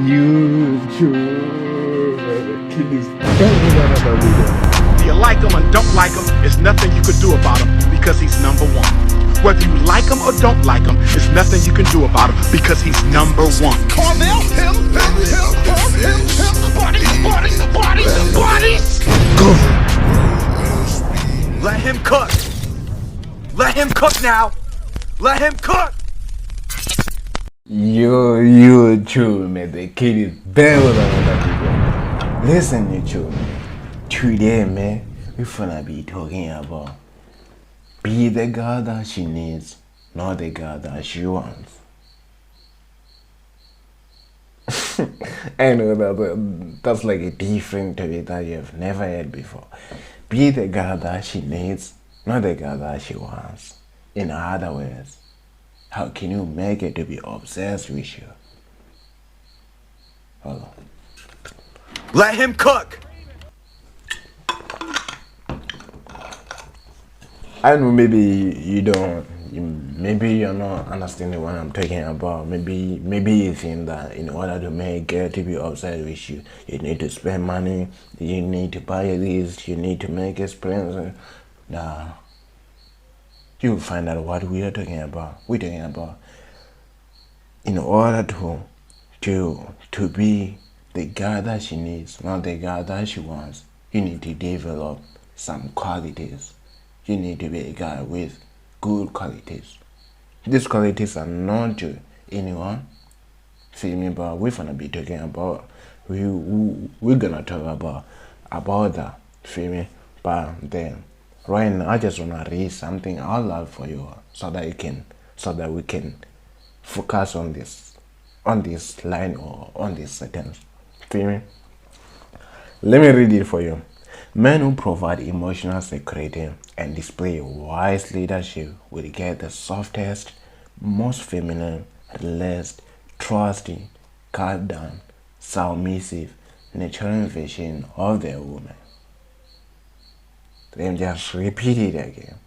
You true kid is better than another video. Whether you like him or don't like him, there's nothing you can do about him because he's number one. Whether you like him or don't like him, there's nothing you can do about him because he's number one. Carmel, buddies. Go. Let him cook. Let him cook now. Let him cook. You true man. The kid is better than another video. Listen, you true man. Today, man, we finna be talking about be the girl that she needs, not the girl that she wants. I know that's like a different topic that you've never heard before. Be the girl that she needs, not the girl that she wants. In other words, how can you make it to be obsessed with you? Hold on. Let him cook. I know maybe you don't, maybe you're not understanding what I'm talking about. Maybe you think that in order to make a girl to be obsessed with you, you need to spend money, you need to buy this, you need to make expenses. Nah. You'll find out what we are talking about. We're talking about in order to be the girl that she needs, not the girl that she wants, you need to develop some qualities. You need to be a guy with good qualities. These qualities are not to anyone. Feel me? But we're gonna be talking about we're gonna talk about that. Feel me? But then right now I just wanna read something out loud for you so that we can focus on this line or on this sentence. Feel me? Let me read it for you. Men who provide emotional security and display wise leadership will get the softest, most feminine, least trusting, calm down, submissive, nurturing vision of their woman. Let me just repeat it again.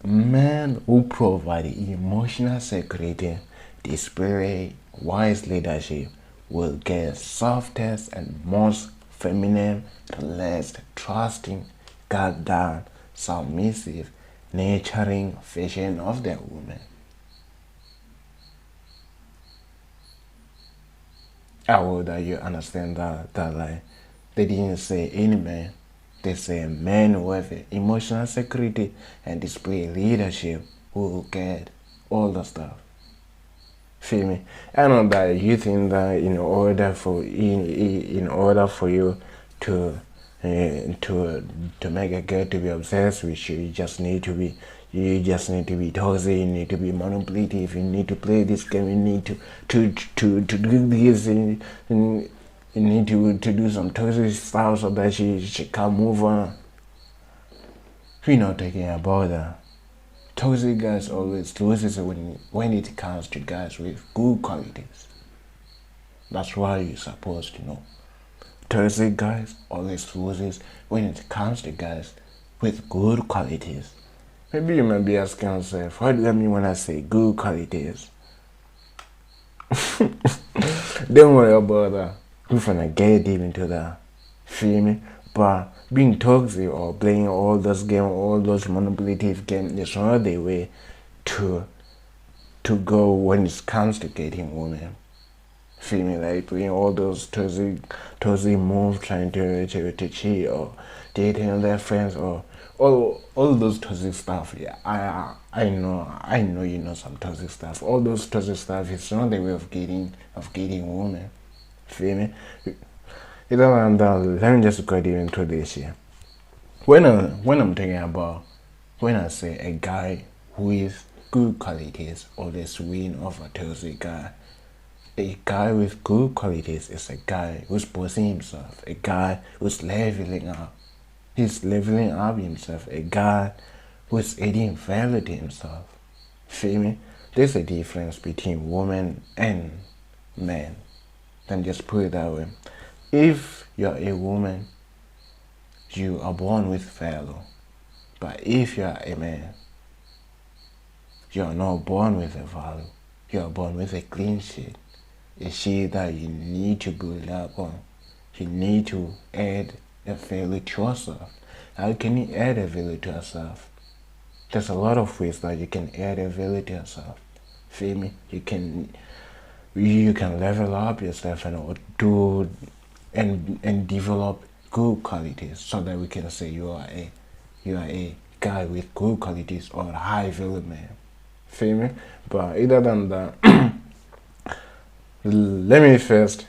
Men who provide emotional security, display wise leadership will get softest and most feminine, least trusting, guard down, submissive, nurturing vision of their woman. I hope that you understand that like they didn't say any man, they say men who have emotional security and display leadership who will get all the stuff. Feel me? I know that you think that in order for you to make a girl to be obsessed with you, you just need to be toxic, you need to be manipulative, you need to play this game, you need to do this, and you need to do some toxic stuff so that she can move on. We're not talking about that. Toxic guys always loses when it comes to guys with good qualities. That's why you're supposed to know. Toxic guys always loses when it comes to guys with good qualities. Maybe you might be asking yourself, what do I mean when I say good qualities? Don't worry about that. We're gonna get deep into that. Feel me? But being toxic or playing all those games, all those manipulative games is not the way to go when it comes to getting women. Feel me? Like playing all those toxic moves, trying to cheat or dating their friends or all those toxic stuff. Yeah, I know you know some toxic stuff. All those toxic stuff is not the way of getting women. Feel me? Let me just go deep into this here. When I'm talking about, when I say a guy with good qualities always win over a toxic guy, a guy with good qualities is a guy who's boosting himself, a guy who's leveling up. He's leveling up himself, a guy who's adding value to himself. Feel me? There's a difference between women and men. Let me just put it that way. If you're a woman, you are born with value. But if you're a man, you are not born with a value. You are born with a clean sheet. It's she that you need to build up on. You need to add a value to yourself. How can you add a value to yourself? There's a lot of ways that you can add a value to yourself. Feel me? You can level up yourself and do and develop good qualities so that we can say you are a guy with good qualities or a high value man. Feel me? But other than that, let me first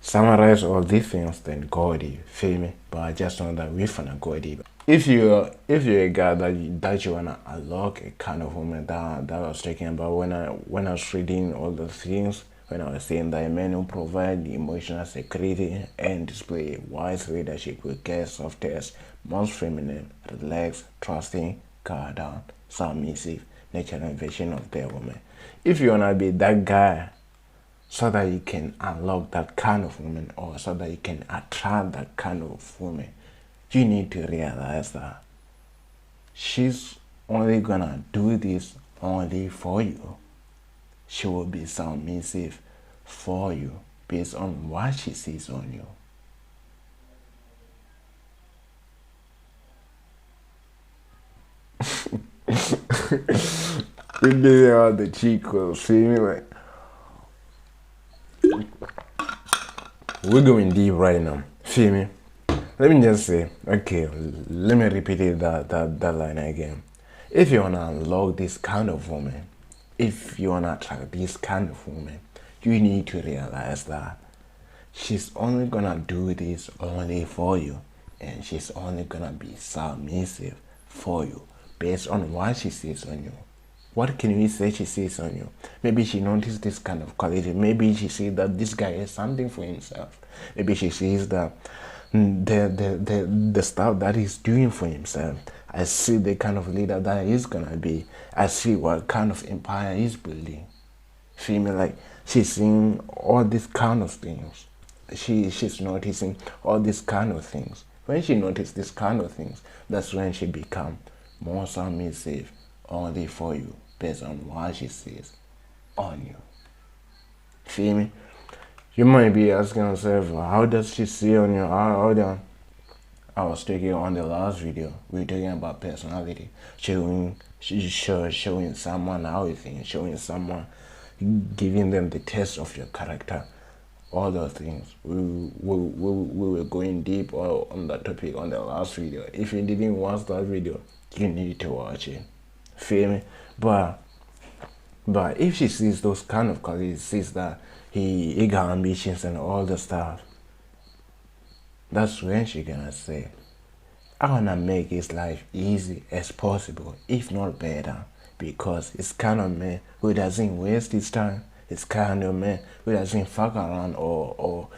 summarize all these things, then go deep. Feel me? But I just know that we finna go deep. If you're a guy that you wanna unlock a kind of woman that I was talking about when I was reading all the things, when I was saying that a man who provide emotional security and display wise leadership with care, softest, most feminine, relaxed, trusting, guard down, submissive, natural version of their woman. If you wanna be that guy so that you can unlock that kind of woman or so that you can attract that kind of woman, you need to realize that she's only gonna do this only for you. She will be submissive for you based on what she sees on you. We did all the Chicos, see me like we're going deep right now. Feel me? Let me just say, okay, let me repeat it that line again. If you wanna unlock this kind of woman, if you wanna attract this kind of woman, you need to realize that she's only gonna do this only for you, and she's only gonna be submissive for you based on what she sees on you. What can we say she sees on you? Maybe she noticed this kind of quality. Maybe she sees that this guy has something for himself. Maybe she sees that the stuff that he's doing for himself. I see the kind of leader that he's gonna be. I see what kind of empire he's building. Feel me? Like she's seeing all these kind of things. She's noticing all these kind of things. When she notices these kind of things, that's when she become more submissive only for you based on what she sees on you. Feel me? You might be asking yourself, how does she see on you? I was talking on the last video. We were talking about personality, showing someone how you think, showing someone, giving them the test of your character, all those things. We were going deep on that topic on the last video. If you didn't watch that video, you need to watch it. Feel me? But if she sees those kind of qualities, sees that he got ambitions and all the stuff, that's when she gonna say, I wanna make his life easy as possible, if not better, because it's kind of man who doesn't waste his time. It's kind of man who doesn't fuck around or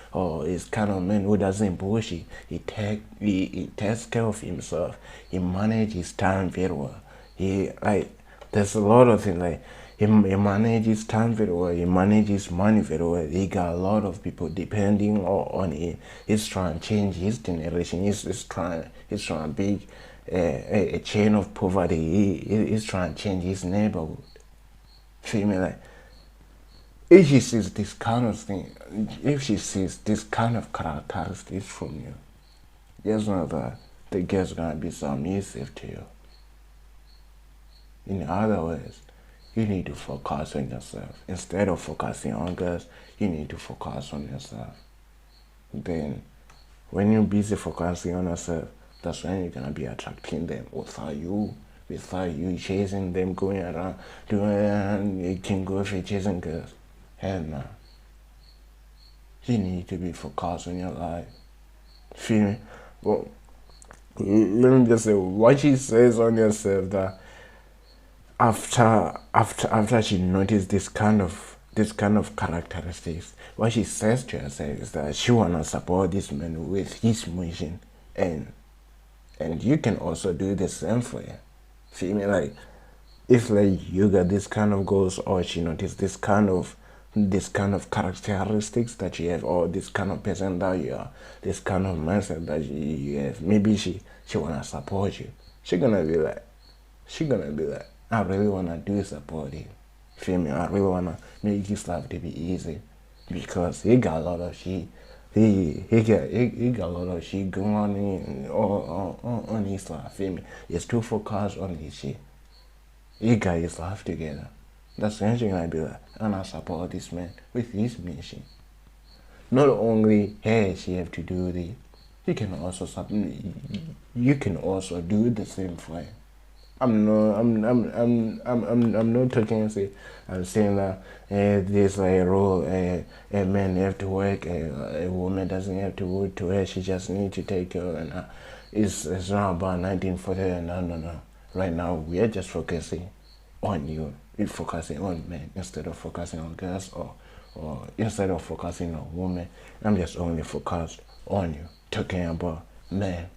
it's kind of man who doesn't bullshit. He takes care of himself. He manages his time very well. There's a lot of things like he manages time very well. He manages money very well. He got a lot of people depending on him. He's trying to change his generation. He's trying to be a chain of poverty. He's trying to change his neighborhood. Feel me? Like if she sees this kind of thing, if she sees this kind of characteristics from you, just know that the girl's gonna be submissive to you. In other words, you need to focus on yourself. Instead of focusing on girls, you need to focus on yourself. Then, when you're busy focusing on yourself, that's when you're gonna be attracting them without you chasing them, going around doing you can go for chasing girls. Hell no. You need to be focused on your life. Feel me? Well, let me just say what she says on yourself that after she noticed this kind of characteristics, what she says to herself is that she wanna support this man with his mission, and you can also do the same for you. Feel me? Like if like you got this kind of goals, or she noticed this kind of characteristics that you have, or this kind of person that you are, this kind of mindset that you have, maybe she wanna support you. She gonna be like, I really wanna do support you. Feel me? I really wanna make his life to be easy because he got a lot of shit. He got a lot of shit going on his life. Feel me? He's too focused on his shit. He got his life together. That's the only thing I be like, and I support this man with his mission. Not only has she have to do this, you can also do the same for him. I'm not talking. I'm saying that there's a role. A man have to work. A woman doesn't have to work to her. She just need to take care. And it's not about 1940. No. Right now we are just focusing on you. We're focusing on men instead of focusing on girls, or instead of focusing on women. I'm just only focused on you. Talking about men.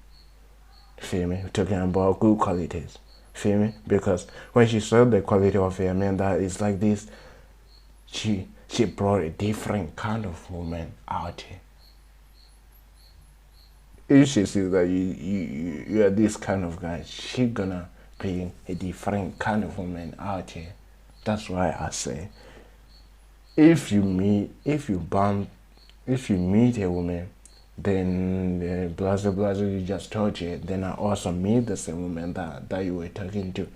Feel me? Talking about good qualities. Feel me? Because when she saw the quality of a man that is like this, she brought a different kind of woman out here. If she sees that you are this kind of guy, she gonna bring a different kind of woman out here. That's why I say, if you meet a woman, then blah you just told you, then I also meet the same woman that you were talking to,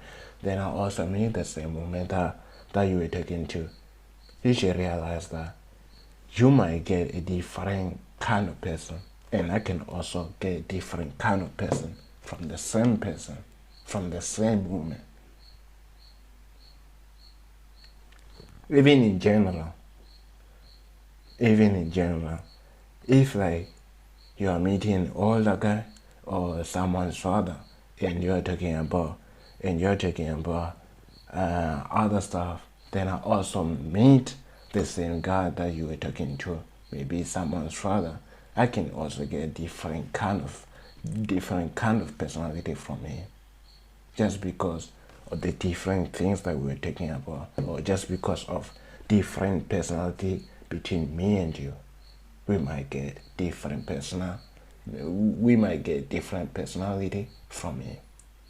then I also meet the same woman that you were talking to, you should realize that you might get a different kind of person, and I can also get a different kind of person, from the same woman. Even in general, if like you are meeting an older guy or someone's father, and you're talking about other stuff, then I also meet the same guy that you were talking to, maybe someone's father. I can also get a different kind of personality from him, just because of the different things that we were talking about, or just because of different personality between me and you. We might get different personality from him.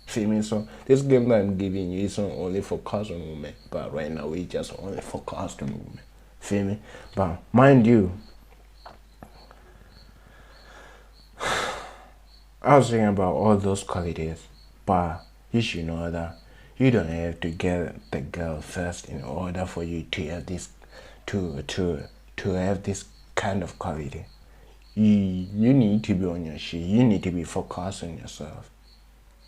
Feel me? So this game that I'm giving you is not only focused on women, but right now we just only focused on women. Feel me? But mind you, I was thinking about all those qualities, but you should know that you don't have to get the girl first in order for you to have this have this kind of quality. You need to be on your shit. You need to be focused on yourself.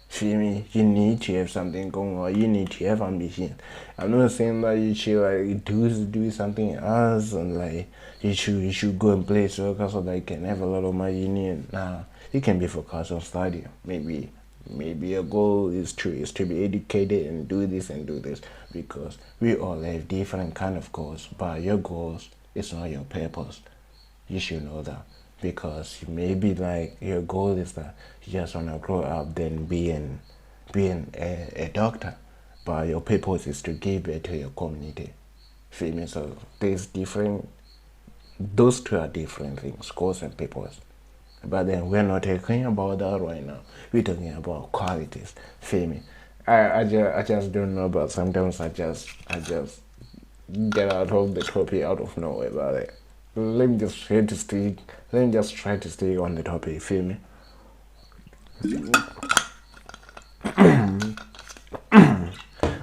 Feel me? You need to have something going on. You need to have ambition. I'm not saying that you should like do something else, and like you should go and play soccer so that you can have a lot of money. Nah, you can be focused on studying. Maybe your goal is to be educated and do this, because we all have different kind of goals, but your goals is not your purpose. You should know that, because maybe like your goal is that you just want to grow up then being a doctor, but your purpose is to give back to your community. Feel me? So those two are different things, goals and purpose. But then we're not talking about that right now. We're talking about qualities. Feel me? I just don't know, but sometimes I just get out of the topic out of nowhere about it. Let me just try to stay on the topic. Feel me?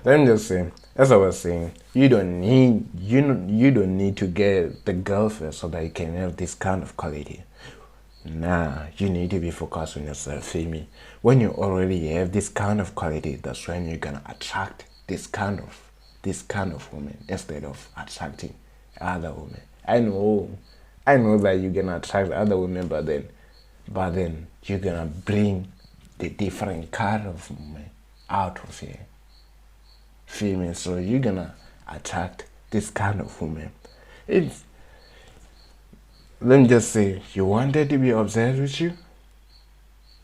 Let me just say, as I was saying, you don't need to get the girl first so that you can have this kind of quality. Nah, you need to be focused on yourself. Feel me? When you already have this kind of quality, that's when you're gonna attract this kind of woman instead of attracting other women. I know that you're gonna attract other women, but then you're gonna bring the different kind of woman out of here. Feel me? So you're gonna attract this kind of woman. Let me just say, you wanted to be obsessed with you.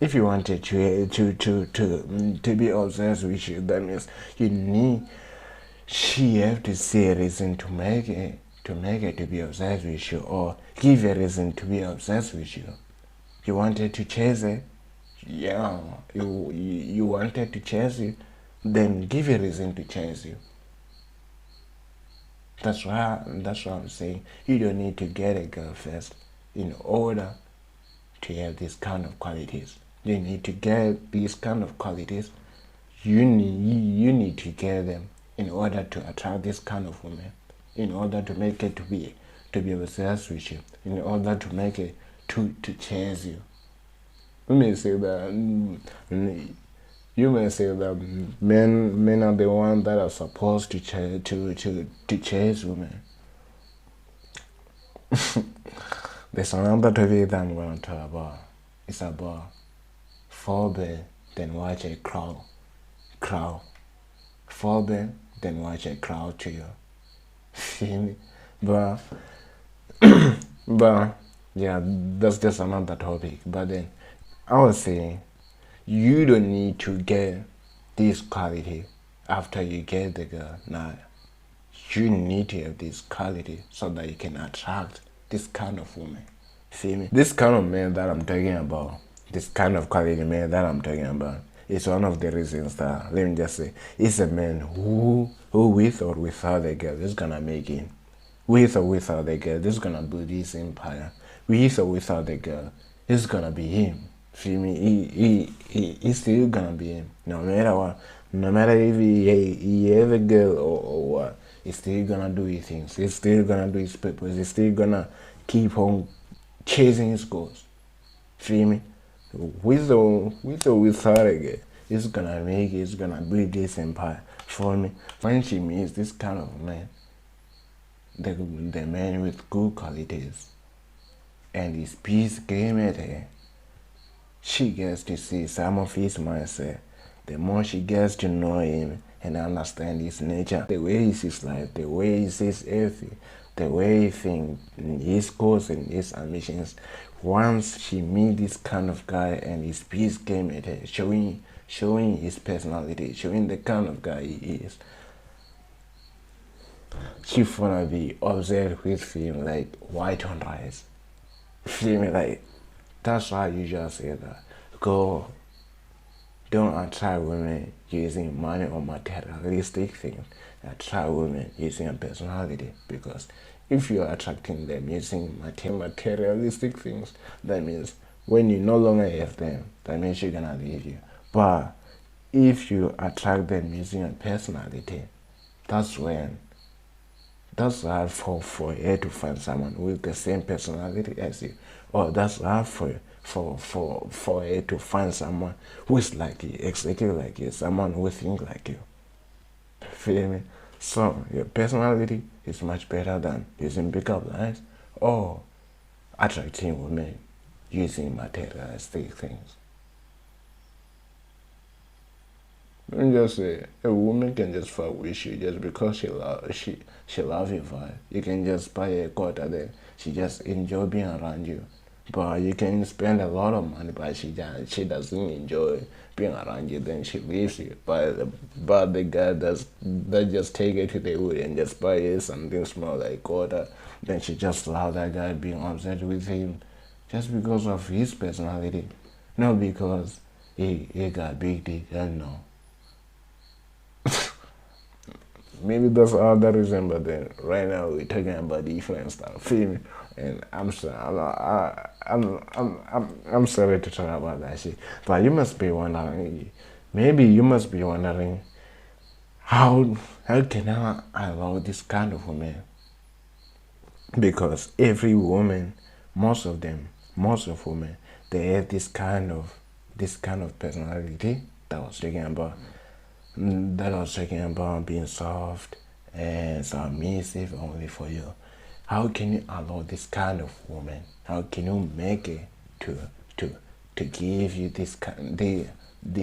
If you wanted to be obsessed with you, that means she have to see a reason to make it to be obsessed with you, or give a reason to be obsessed with you. You wanted to chase it, yeah. You wanted to chase you, then give a reason to chase you. That's why I'm saying you don't need to get a girl first in order to have these kind of qualities. You need to get these kind of qualities. You need to get them in order to attract this kind of woman, in order to make it to be obsessed with you, in order to make it to chase you. You may say that you may say that men are the ones that are supposed to chase women. There's another topic that I'm going to talk about. It's about fall back, then watch a crowd. Fall back, then watch a crowd to you. Feel me? But but yeah, that's just another topic. But then I was saying you don't need to get this quality after you get the girl. Nah, you need to have this quality so that you can attract this kind of woman. See me? This kind of man that I'm talking about, this kind of quality man that I'm talking about, is one of the reasons that, let me just say, it's a man who with or without the girl is gonna make it. With or without the girl, this is gonna build his empire. With or without the girl, it's gonna be him. Feel me? He's still gonna be him. No matter what. No matter if he have a girl or what, he's still gonna do his things. He's still gonna do his purpose. He's still gonna keep on chasing his goals. Feel me? With or without a girl, he's gonna make it. He's gonna build this empire. For me, when she meets this kind of man, the man with good qualities, and his peace game at her, she gets to see some of his mindset. The more she gets to know him and understand his nature, the way he sees life, the way he sees everything, the way he thinks, his goals and his ambitions. Once she meets this kind of guy and his peace game at her, showing his personality, showing the kind of guy he is, she wanna be obsessed with him like white on rice. Feel me? Like, that's why you just say that. Go, don't attract women using money or materialistic things. Attract women using a personality, because if you're attracting them using materialistic things, that means when you no longer have them, that means you're gonna leave you. But if you attract them using a personality, that's hard for her to find someone with the same personality as you. Or that's hard for her to find someone who's like you, exactly like you, someone who thinks like you. Feel me? So your personality is much better than using pickup lines or attracting women using materialistic things. Let me just say, a woman can just fuck with you just because she love your vibe. You can just buy a quarter, then she just enjoy being around you. But you can spend a lot of money, but she doesn't enjoy being around you, then she leaves you. But the guy that just take it to the wood and just buy you something small like quarter, then she just love that guy being upset with him just because of his personality, not because he got big dick. I don't know. Maybe that's another reason, but then right now we're talking about different stuff. Feel me? And I'm sorry, I'm sorry to talk about that shit. But you must be wondering, maybe you must be wondering, how can I allow this kind of woman? Because every woman, most of women, they have this kind of personality that I was talking about being soft and submissive only for you. How can you allow this kind of woman? How can you make it to give you this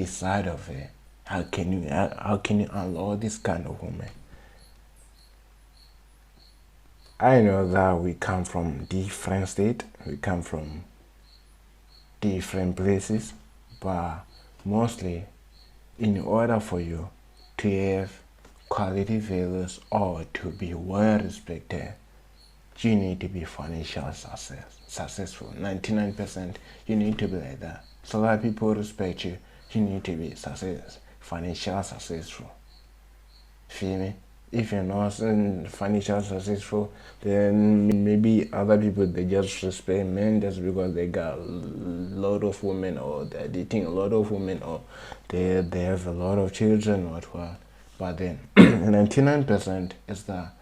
side of it? How can you allow this kind of woman? I know that we come from different states, we come from different places, but mostly, in order for you to have quality values or to be well respected, you need to be financially successful. 99%, you need to be like that. So that people respect you, you need to be financially successful. Feel me? if you're not financial successful, then maybe other people, they just respect men just because they got a lot of women, or they're dating a lot of women, or they have a lot of children or what. But then 99% is that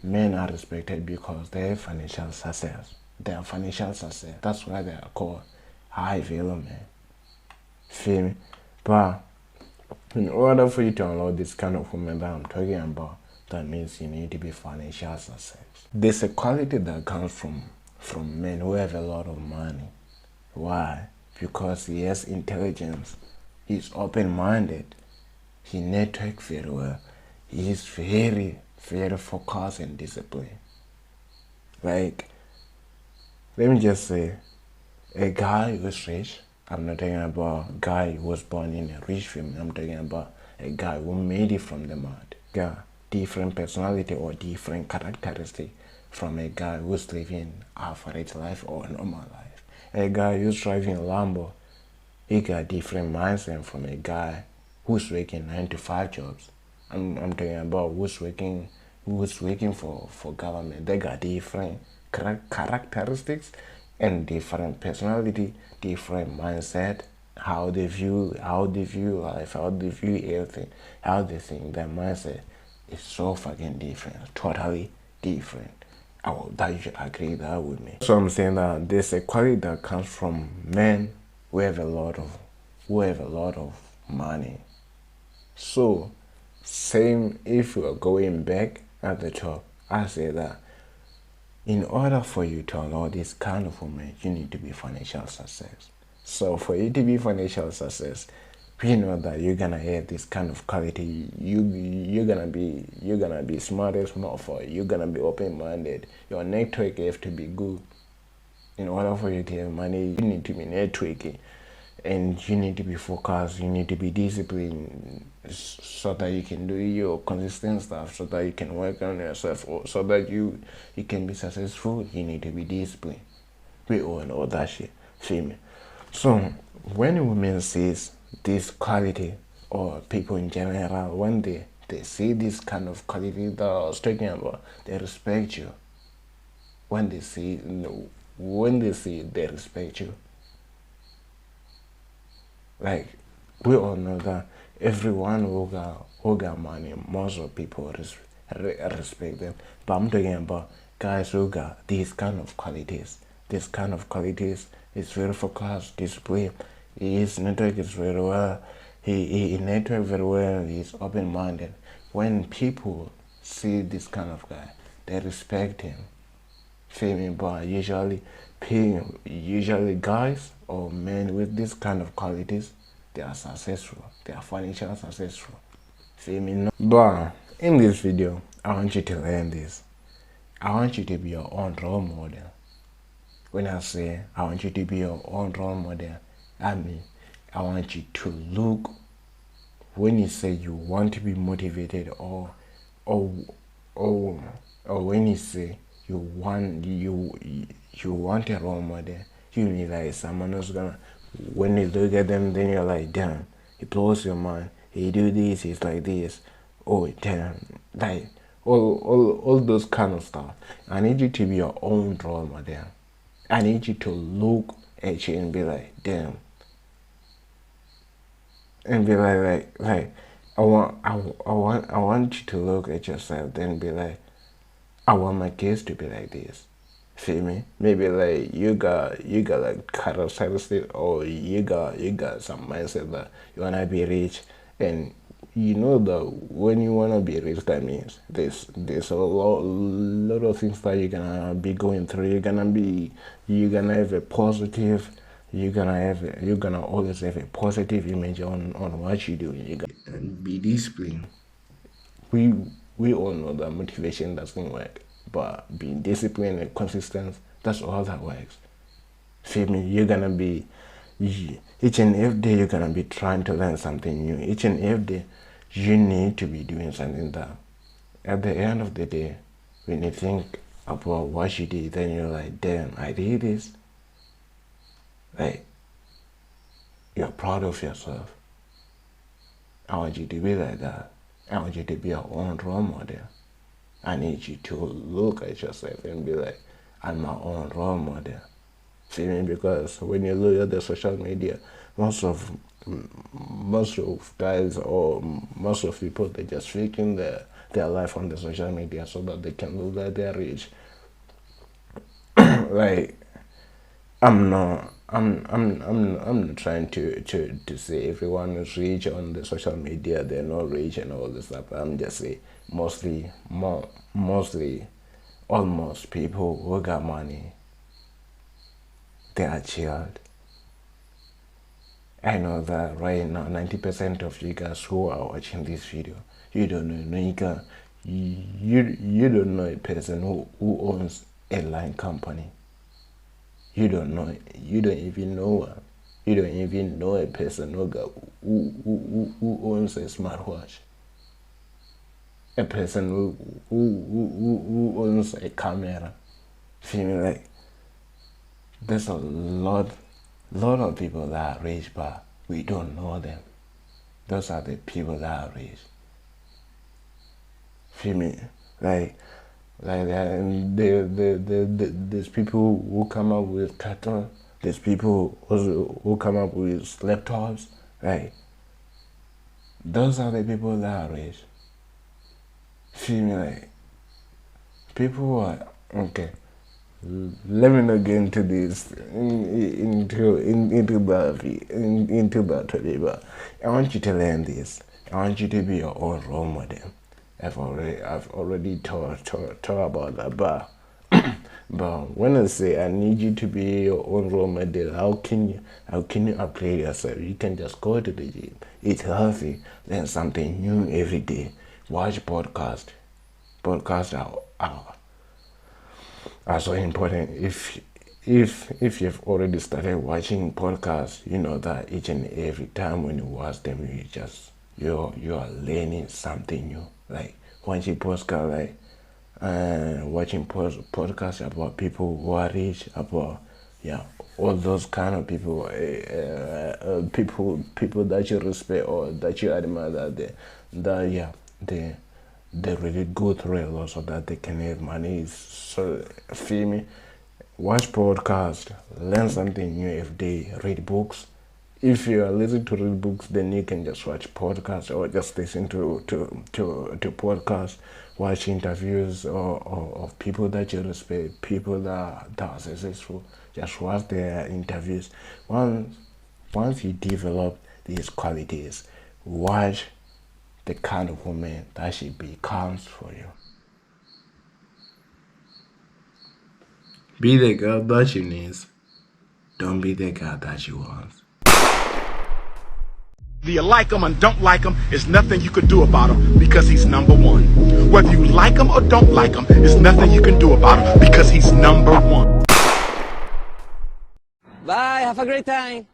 men are respected because they have financial success. They are financial success. That's why they are called high value men. Feel me? But in order for you to unlock this kind of woman that I'm talking about, that means you need to be financial success. There's a quality that comes from men who have a lot of money. Why? Because he has intelligence. He's open-minded. He networks very well. He's very, very focused and disciplined. Like, let me just say, a guy who's rich, I'm not talking about a guy who was born in a rich family, I'm talking about a guy who made it from the mud. Got different personality or different characteristic from a guy who's living average life or normal life. A guy who's driving a Lambo, he got different mindset from a guy who's working 9 to 5 jobs. I'm talking about who's working for government. They got different characteristics and different personality, different mindset, how they view life, how they view everything, how they think. Their mindset is so fucking different, totally different. Oh, that you should agree that with me. So I'm saying that there's a quality that comes from men who have a lot of money. So same, if you are going back at the top, I say that in order for you to allow this kind of woman, you need to be financial success. So for you to be financial success, we know that you're gonna have this kind of quality. You're gonna be smart as for you're gonna be open-minded. Your network have to be good. In order for you to have money, you need to be networking, and you need to be focused. You need to be disciplined, so that you can do your consistent stuff, so that you can work on yourself, or so that you can be successful. You need to be disciplined. We all know that shit. Feel me? So when a woman sees this quality, or people in general, when they see this kind of quality that I was talking about, they respect you. When they see they respect you. Like, we all know that everyone who got money, most of people respect them. But I'm talking about guys who got these kind of qualities. This kind of qualities is very focused, disciplined. His network is very well. He network very well. He's open-minded. When people see this kind of guy, they respect him. Feel me? But usually guys or men with this kind of qualities, they are successful. They are financially successful. Feel me? No? But in this video, I want you to learn this. I want you to be your own role model. When I say I want you to be your own role model, I mean I want you to look. When you say you want to be motivated, or when you say you want a role model, you need like someone who's gonna, when you look at them, then you're like, damn, he blows your mind. He do this, he's like this. Oh damn, like all those kind of stuff. I need you to be your own role model. I need you to look at you and be like, damn. And be like I want you to look at yourself, then be like, I want my kids to be like this. Feel me? Maybe like you got like characteristics, or you got some mindset that you wanna be rich, and you know that when you wanna be rich, that means there's a lot of things that you're gonna be going through. You're gonna have a positive. You're gonna always have a positive image on what you do. You gotta be disciplined. We all know that motivation doesn't work, but being disciplined and consistent, that's all that works. Feel me? You're gonna be, each and every day you're gonna be trying to learn something new. Each and every day you need to be doing something that at the end of the day, when you think about what you did, then you're like, damn, I did this. Like, you're proud of yourself. I want you to be like that. I want you to be your own role model. I need you to look at yourself and be like, I'm my own role model. See me? Because when you look at the social media, most of guys or most of people, they just faking their life on the social media so that they can look like they're rich. Like, I'm not trying to say everyone is rich on the social media, they're not rich and all this stuff. I'm just saying mostly almost people who got money, they are chilled. I know that right now 90% of you guys who are watching this video, you don't know nigga, you don't know a person who owns a line company. You don't know it. You don't even know one. You don't even know a person who owns a smartwatch. A person who owns a camera. Feel me? Like, there's a lot of people that are rich, but we don't know them. Those are the people that are rich. Feel me? Like there's people who come up with cattle. There's people who come up with laptops. Right? Those are the people that are rich. Feel me? Like, people who are okay. Let me not get into this into that today, but I want you to learn this. I want you to be your own role model. I've already talked about that, but but when I say I need you to be your own role model, how can you upgrade yourself? You can just go to the gym, eat healthy, learn something new every day, watch podcasts. Podcasts are so important. If you've already started watching podcasts, you know that each and every time when you watch them, you are learning something new. Like watching podcast, like watching podcasts about people who are rich, about all those kind of people, people that you respect or that you admire, they really go through a lot so that they can have money. So feel me? Watch podcasts, learn something new every day, read books. If you are lazy to read books, then you can just watch podcasts or just listen to podcasts, watch interviews of people that you respect, people that are successful. Just watch their interviews. Once you develop these qualities, watch the kind of woman that she becomes for you. Be the girl that you need. Don't be the girl that you want. Whether you like him or don't like him, there's nothing you can do about him because he's number one. Whether you like him or don't like him, there's nothing you can do about him because he's number one. Bye, have a great time.